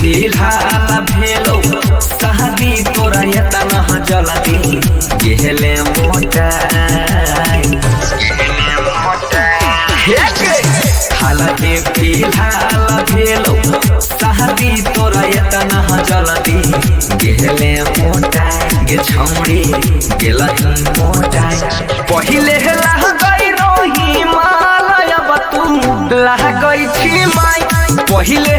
फिलहाल भेलो शादी तोरा एतना जल्दी गेले मोटाई हालांकि फिलहाल भेलो शादी तोरा एतना जल्दी गेले मोटाई गे छौड़ी गेला मोटाई पहिले लाह गई रोही मालया बतू लाह गई छी माई पहिले